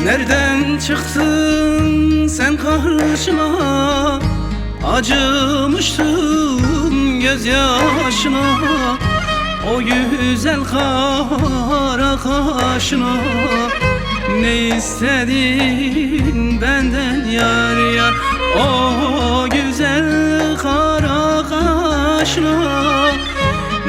Nereden çıktın sen karşıma? Acımıştım gözyaşına, o güzel kara kaşına. Ne istedin benden yar yar? O güzel kara kaşına.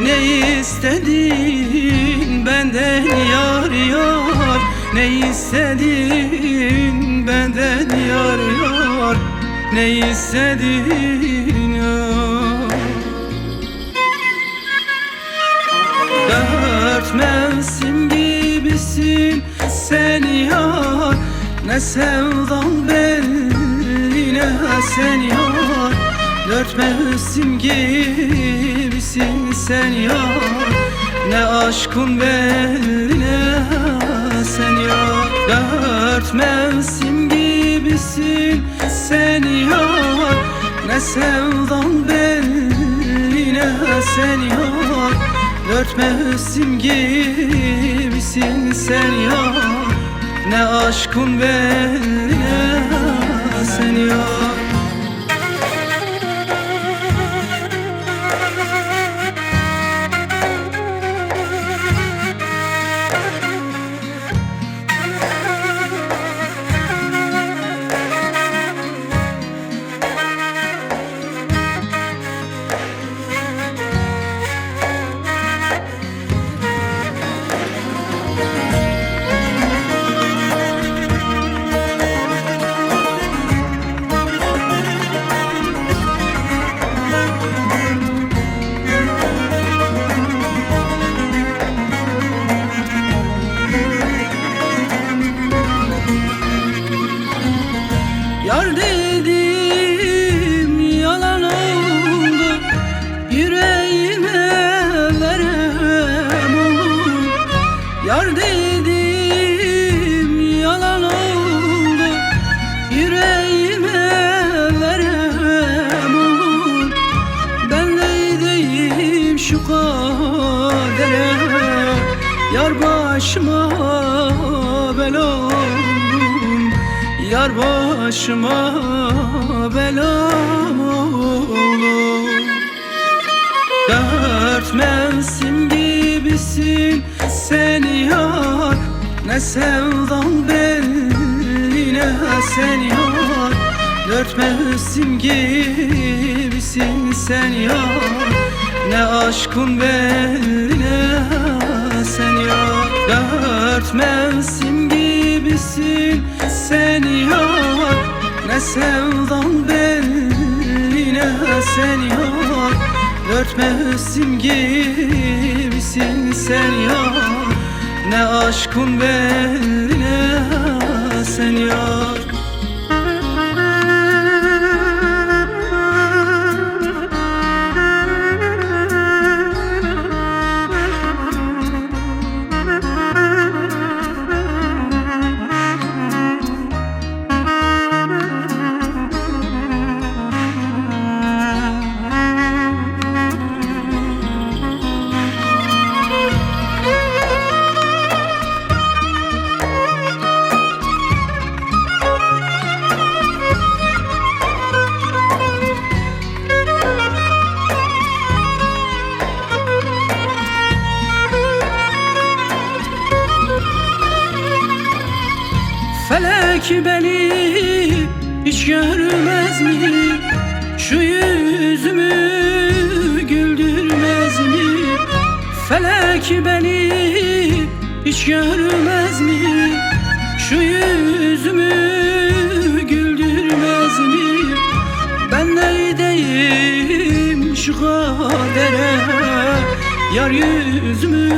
Ne istedin benden yar yar? Ne istedin benden yar yar? Ne istedin yar? Dört mevsim gibisin sen yar, ne sevdan belli ne sen yar. Dört mevsim gibisin sen yar, ne aşkın belli ne sen yar. Dört mevsim gibisin sen yar, ne sevdan belli ne sen yar. Dört mevsim gibisin sen yar, ne aşkın belli ne sen yar. Yar dedim yalan oldu, yüreğime verem oldu. Yar dedim yalan oldu, yüreğime verem oldu. Ben neydeyim şu kadere, yar başıma bela oldum. Yar başıma belam oldu. Dört mevsim gibisin sen yar, ne sevdan belli ne sen yar. Dört mevsim gibisin sen yar, ne aşkın belli ne sen yar. Dört mevsim gibisin sen yar, ne sevdan belli ne sen yar. Dört mevsim gibisin sen yar, ne aşkın belli ne sen yar. Felek beni hiç görmez mi? Şu yüzümü güldürmez mi? Felek beni hiç görmez mi? Şu yüzümü güldürmez mi? Ben neydeyim şu kadere? Yar yüzümü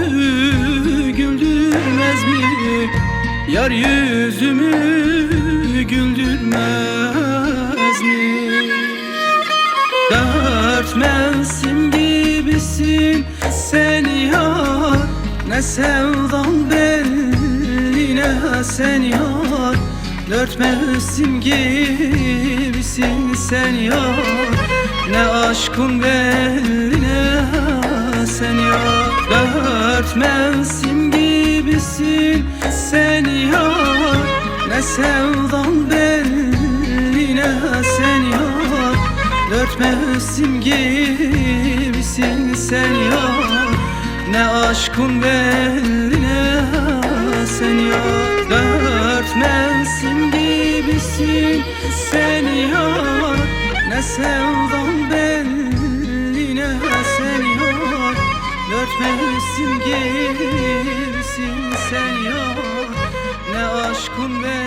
güldürmez mi? Yar yüzümü güldürmez mi? Dört mevsim gibisin sen yar, ne sevdan belli ne sen yar. Dört mevsim gibisin sen yar, ne aşkın belli ne sen yar. Dört mevsim gibisin sen yar, ne sevdan belli ne sen yar. Dört mevsim gibisin sen yar, ne aşkın belli ne sen yar. Dört mevsim gibisin sen yar, ne sevdan belli ne sen yar. Dört mevsim gibisin sen yar, ne aşkın belli